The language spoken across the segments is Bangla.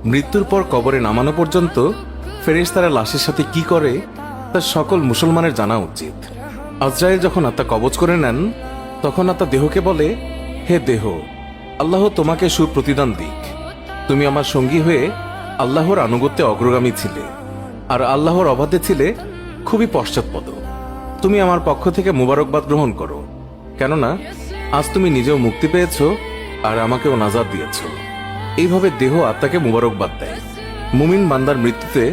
মৃত্যুর পর কবরে নামানো পর্যন্ত ফেরেশতারা লাশের সাথে কি করে তা সকল মুসলমানের জানা উচিত। আজরাইল যখন আত্মা কবজ করে নেন তখন আত্মা দেহকে বলে, হে দেহ, আল্লাহ তোমাকে সুপ্রতিদান দিক। তুমি আমার সঙ্গী হয়ে আল্লাহর আনুগত্যে অগ্রগামী ছিলে, আর আল্লাহর অবাধে ছিলে খুবই পশ্চাৎপদ। তুমি আমার পক্ষ থেকে মুবারকবাদ গ্রহণ করো, কেননা আজ তুমি নিজেও মুক্তি পেয়েছ আর আমাকেও নাজাত দিয়েছ। এইভাবে দেহ আত্মাকে মুবারকবাদ দেয়। মুমিন বান্দার মৃত্যুতে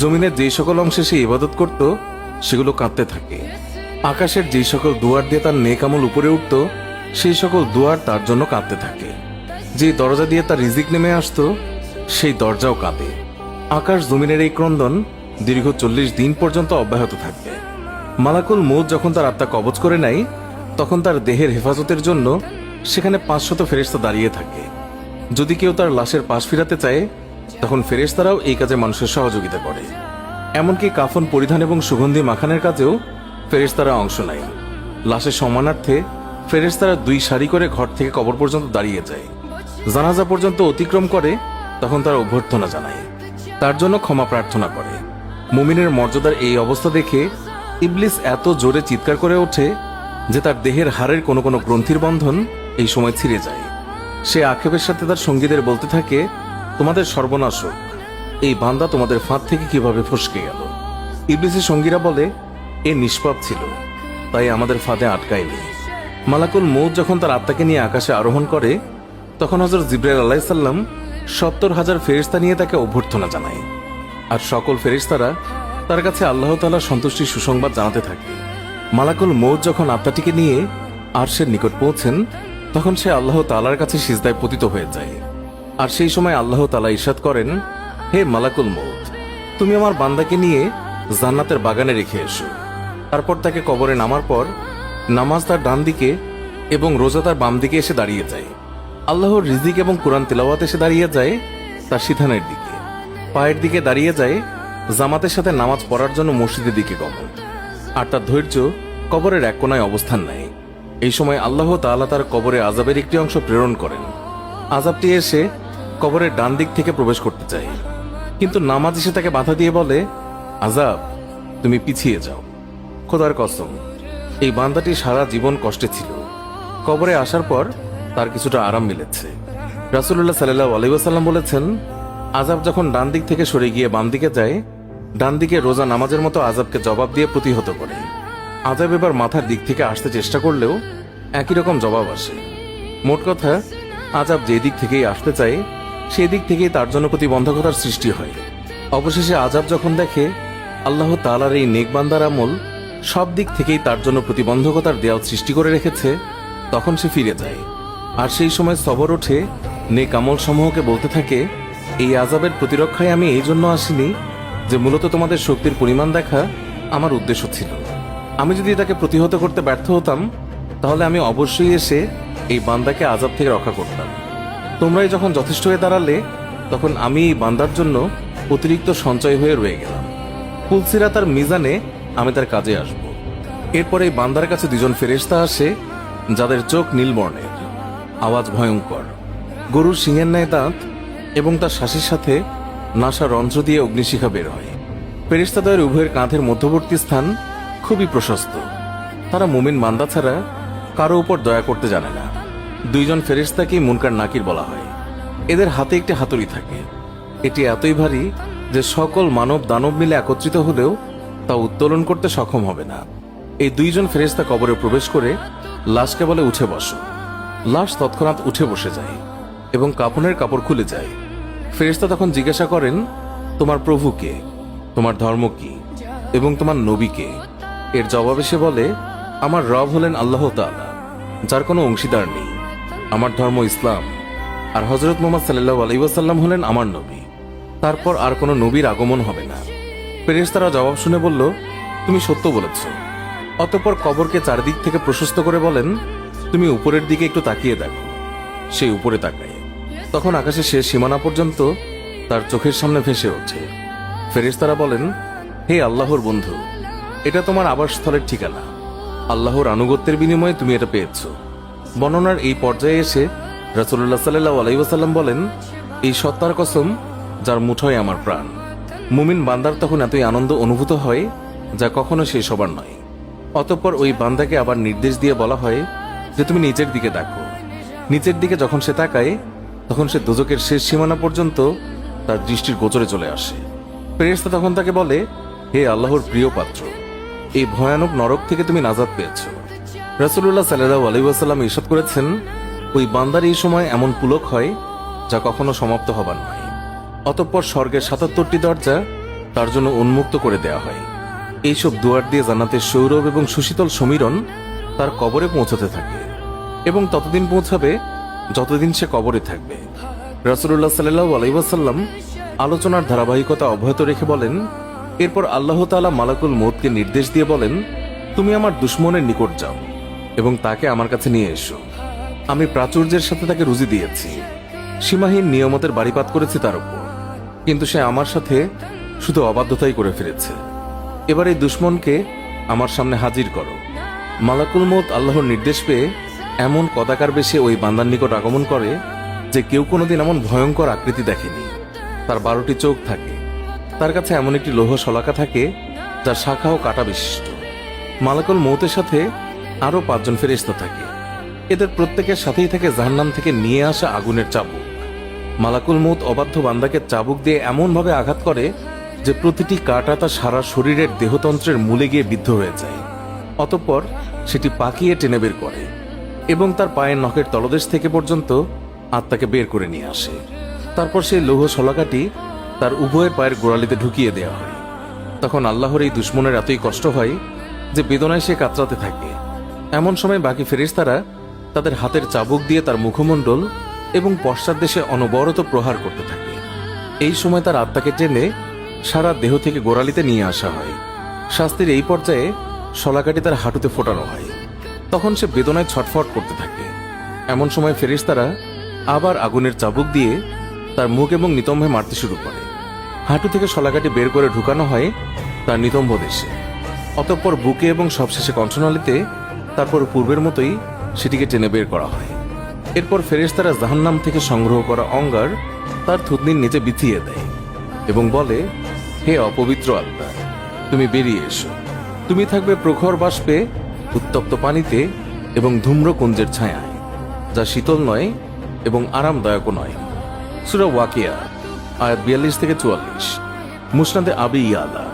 জমিনের যেই সকল অংশে সে ইবাদত করত সেগুলো কাঁদতে থাকে। আকাশের যেই সকল দুয়ার দিয়ে তার নেক আমল উপরে উঠত সেই সকল দুয়ার তার জন্য কাঁদতে থাকে। যে দরজা দিয়ে তার রিজিক নেমে আসতো সেই দরজাও কাঁদে। আকাশ জমিনের এই ক্রন্দন দীর্ঘ 40 দিন পর্যন্ত অব্যাহত থাকবে। মালাকুল মউত যখন তার আত্মা কবজ করে নেয় তখন তার দেহের হেফাজতের জন্য সেখানে 500 ফেরেশতা দাঁড়িয়ে থাকে। যদি কেউ তার লাশের পাশ ফিরাতে চায় তখন ফেরেশতারাও এই কাজে মানুষের সহযোগিতা করে। এমনকি কাফন পরিধান এবং সুগন্ধি মাখানের কাজেও ফেরেশতারা অংশ নেয়। লাশের সম্মানার্থে ফেরেশতারা 2 সারি করে ঘর থেকে কবর পর্যন্ত দাঁড়িয়ে যায়। জানাজা পর্যন্ত অতিক্রম করে তখন তারা অভ্যর্থনা জানায়, তার জন্য ক্ষমা প্রার্থনা করে। মুমিনের মর্যাদার এই অবস্থা দেখে ইবলিস এত জোরে চিৎকার করে ওঠে যে তার দেহের হাড়ের কোনো কোনো গ্রন্থির বন্ধন এই সময় ছিঁড়ে যায়। সে আক্ষেপের সাথে তার সঙ্গীদের বলতে থাকে, তোমাদের সর্বনাশ হোক, এই বান্দা তোমাদের ফাঁদ থেকে কিভাবে ফসকে গেল। ইবলিসের সঙ্গীরা বলে, এ নিষ্পাপ ছিল, তাই আমাদের ফাঁদে আটকায়নি। মালাকুল মউত যখন তার আত্মাকে নিয়ে আকাশে আরোহণ করে তখন হযরত জিবরাইল আলাইহিস সালাম 70,000 ফেরেশতা নিয়ে তাকে অভ্যর্থনা জানায়। আর সকল ফেরেশতারা তার কাছে আল্লাহ তাআলার সন্তুষ্টির সুসংবাদ জানাতে থাকে। মালাকুল মউত যখন আত্মাটিকে নিয়ে আরশের নিকট পৌঁছেন তখন সে আল্লাহ তাআলার কাছে সিজদায় পতিত হয়ে যায়। আর সেই সময় আল্লাহ তাআলা ইরশাদ করেন, হে মালাকুল মউত, তুমি আমার বান্দাকে নিয়ে জান্নাতের বাগানে রেখে এসো। তারপর তাকে কবরে নামার পর নামাজ তার ডান দিকে এবং রোজা তার বাম দিকে এসে দাঁড়িয়ে যায়। আল্লাহর রিজিক এবং কোরআন তেলাওয়াত এসে দাঁড়িয়ে যায় তার সিধানের দিকে। পায়ের দিকে দাঁড়িয়ে যায় জামাতের সাথে নামাজ পড়ার জন্য মসজিদের দিকে গমন। আর তার ধৈর্য কবরের এক কোনায় অবস্থান নেয়। এই সময় আল্লাহ তাআলা তার কবরে আযাবের একটি অংশ প্রেরণ করেন। আযাবটি এসে কবরের ডান দিক থেকে প্রবেশ করতে চায়, কিন্তু নামাজ এসে তাকে বাধা দিয়ে বলে, আযাব, তুমি পিছিয়ে যাও। খোদার কসম, এই বান্দাটি সারা জীবন কষ্টে ছিল, কবরে আসার পর তার কিছুটা আরাম মিলেছে। রাসূলুল্লাহ সাল্লাল্লাহু আলাইহি ওয়াসাল্লাম বলেছেন, আযাব যখন ডান দিক থেকে সরে গিয়ে বাম দিকে যায়, ডান দিকে রোজা নামাজের মতো আযাবকে জবাব দিয়ে প্রতিহত করে। আযাব এবার মাথার দিক থেকে আসতে চেষ্টা করলেও একই রকম জবাব আসে। মোট কথা, আযাব যে দিক থেকেই আসতে চায় সেই দিক থেকেই তার জন্য প্রতিবন্ধকতার সৃষ্টি হয়। অবশেষে আযাব যখন দেখে আল্লাহ তাআলার এই নেক বান্দার আমল সব দিক থেকেই তার জন্য প্রতিবন্ধকতার দেয়াল সৃষ্টি করে রেখেছে তখন সে ফিরে যায়। আর সেই সময় সবর ওঠে নেক আমল সমূহকে বলতে থাকে, এই আযাবের প্রতিরক্ষায় আমি এই জন্য আসিনি যে মূলত তোমাদের শক্তির পরিমাণ দেখা আমার উদ্দেশ্য ছিল। আমি যদি তাকে প্রতিহত করতে ব্যর্থ হতাম তাহলে আমি অবশ্যই এসে এই বান্দাকে আযাব থেকে রক্ষা করতাম। তোমরাই যখন যথেষ্ট হয়ে দাঁড়ালে তখন আমি এই বান্দার জন্য অতিরিক্ত সঞ্চয় হয়ে রয়ে গেলাম। পুলসিরাত আর মিজানে আমি তার কাজে আসব। এরপর এই বান্দার কাছে 2 জন ফেরেশতা আসে যাদের চোখ নীল বর্ণের, আওয়াজ ভয়ঙ্কর, গরুর সিংহের ন্যায় দাঁত এবং তার শ্বাসের সাথে নাসা রন্ধ্র দিয়ে অগ্নিশিখা বের হয়। ফেরেশতাদের উভয়ের কাঁধের মধ্যবর্তী স্থান খুবই প্রশস্ত। তারা মুমিন বান্দা ছাড়া কারো উপর দয়া করতে জানে না। 2 জন ফেরেশতাকেই মুনকার নাকির বলা হয়। এদের হাতে একটি হাতুড়ি থাকে। এটি এতই ভারী যে সকল মানব দানব মিলে একত্রিত হলেও তা উত্তোলন করতে সক্ষম হবে না। এই 2 জন ফেরেশতা কবরে প্রবেশ করে লাশকে বলে, উঠে বসো। লাশ তৎক্ষণাৎ উঠে বসে যায় এবং কাফনের কাপড় খুলে যায়। ফেরেশতা তখন জিজ্ঞাসা করেন, তোমার প্রভু কে, তোমার ধর্ম কি এবং তোমার নবী কে? এর জবাবে সে বলে, আমার রব হলেন আল্লাহ তাআলা, যার কোনো অংশীদার নেই। আমার ধর্ম ইসলাম, আর হযরত মুহাম্মদ সাল্লাল্লাহু আলাইহি ওয়াসাল্লাম হলেন আমার নবী। তারপর আর কোনো নবীর আগমন হবে না। ফেরেশতারা জবাব শুনে বলল, তুমি সত্য বলেছ। অতঃপর কবরকে চারদিক থেকে প্রশস্ত করে বলেন, তুমি উপরের দিকে একটু তাকিয়ে দেখো। সেই উপরে তাকায়, তখন আকাশের শেষ সীমানা পর্যন্ত তার চোখের সামনে ভেসে ওঠে। ফেরেশতারা বলেন, হে আল্লাহর বন্ধু, এটা তোমার আবাসস্থলের ঠিকানা। আল্লাহর আনুগত্যের বিনিময়ে তুমি এটা পেয়েছ। বর্ণনার এই পর্যায়ে এসে রাসূলুল্লাহ সাল্লাল্লাহু আলাইহি ওয়াসাল্লাম বলেন, এই সত্তার কসম, যার মুঠোয় আমার প্রাণ। মুমিন বান্দার তখন এতই আনন্দ অনুভূত হয় যা কখনো শেষ হবার নয়। অতঃপর ওই বান্দাকে আবার নির্দেশ দিয়ে বলা হয় যে তুমি নিচের দিকে ডাকো। নিচের দিকে যখন সে তাকায় তখন সে দোজকের শেষ সীমানা পর্যন্ত তার দৃষ্টির গোচরে চলে আসে। ফেরেশতা তখন তাকে বলে, হে আল্লাহর প্রিয় পাত্র, এই ভয়ানক নরক থেকে তুমি নাজাত পেয়েছ। রাসূলুল্লাহ সাল্লাল্লাহু আলাইহি ওয়াসাল্লাম ইরশাদ করেছেন, ওই বান্দার এই সময় এমন পুলক হয় যা কখনো সমাপ্ত হবার নয়। অতঃপর স্বর্গের ৭৭টি দরজা তার জন্য উন্মুক্ত করে দেয়া হয়। এইসব দুয়ার দিয়ে জান্নাতের সৌরভ এবং সুশীতল সমীরণ তার কবরে পৌঁছাতে থাকে এবং ততদিন পৌঁছাবে যতদিন সে কবরে থাকবে। রাসূলুল্লাহ সাল্লাল্লাহু আলাইহি ওয়াসাল্লাম আলোচনার ধারাবাহিকতা অব্যাহত রেখে বলেন, এরপর আল্লাহ তাআলা মালাকুল মউতকে নির্দেশ দিয়ে বলেন, তুমি আমার দুশমনের নিকট যাও এবং তাকে আমার কাছে নিয়ে এসো। আমি প্রাচুর্যের সাথে তাকে রুজি দিয়েছি, সীমাহীন নিয়ামতের বাড়িপাত করেছি তার উপর, কিন্তু সে আমার সাথে শুধু অবাধ্যতাই করে ফিরেছে। এবার এই দুশমনকে আমার সামনে হাজির করো। মালাকুল মউত আল্লাহর নির্দেশ পেয়ে এমন কদাকার বেশে ওই বান্দার নিকট আগমন করে যে কেউ কোনোদিন এমন ভয়ঙ্কর আকৃতি দেখেনি। তার 12টি চোখ থাকে, তার কাছে এমন একটি লৌহ শলাকা থাকে যার শাখা ও কাঁটা বিশিষ্ট। মালাকুল মউতের সাথে আরো 5 জন ফেরেশতা থাকে। এদের প্রত্যেকের সাথেই থাকে জাহান্নাম থেকে নিয়ে আসা আগুনের চাবুক। মালাকুল মউত অবাধ্য বান্দাকে চাবুক দিয়ে এমনভাবে আঘাত করে যে প্রতিটি কাঁটা তার সারা শরীরের দেহতন্ত্রের মূলে গিয়ে বিদ্ধ হয়ে যায়। অতঃপর সেটি পাকিয়ে টেনে বের করে এবং তার পায়ের নখের তলদেশ থেকে পর্যন্ত আত্মাকে বের করে নিয়ে আসে। তারপর সেই লৌহ শলাকাটি তার উভয়ের পায়ের গোড়ালিতে ঢুকিয়ে দেওয়া হয়। তখন আল্লাহর এই দুশমনের এতই কষ্ট হয় যে বেদনায় সে কাতরাতে থাকে। এমন সময় বাকি ফেরেশতারা তাদের হাতের চাবুক দিয়ে তার মুখমণ্ডল এবং পশ্চাৎ দেশে অনবরত প্রহার করতে থাকে। এই সময় তার আত্মাকে টেনে সারা দেহ থেকে গোড়ালিতে নিয়ে আসা হয়। শাস্তির এই পর্যায়ে শলাকাটি তার হাঁটুতে ফোটানো হয়। তখন সে বেদনায় ছটফট করতে থাকে। এমন সময় ফেরেশতারা আবার আগুনের চাবুক দিয়ে তার মুখ এবং নিতম্বে মারতে শুরু করে। হাঁটু থেকে শলাকাটি বের করে ঢুকানো হয় তার নিতম্ব দেশে, অতঃপর বুকে এবং সবশেষে কণ্ঠনালীতে, তারপর পূর্বের মতোই সেটিকে টেনে বের করা হয়। এরপর ফেরেশতারা জাহান্নাম থেকে সংগ্রহ করা অঙ্গার তার থুতনির নিচে বিছিয়ে দেয় এবং বলে, হে অপবিত্র আত্মা, তুমি বেরিয়ে এসো। তুমি থাকবে প্রখর বাষ্পে, উত্তপ্ত পানিতে এবং ধূম্রকুঞ্জের ছায়ায়, যা শীতল নয় এবং আরামদায়কও নয়। সূরা ওয়াকিয়া আয়াত 42 থেকে 44। মুসনাদে আবি ইয়ালা।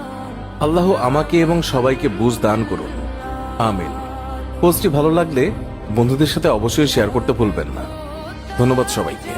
আল্লাহ আমাকে এবং সবাইকে বুঝ দান করুন, আমিন। পোস্টটি ভালো লাগলে বন্ধুদের সাথে অবশ্যই শেয়ার করতে ভুলবেন না। ধন্যবাদ সবাইকে।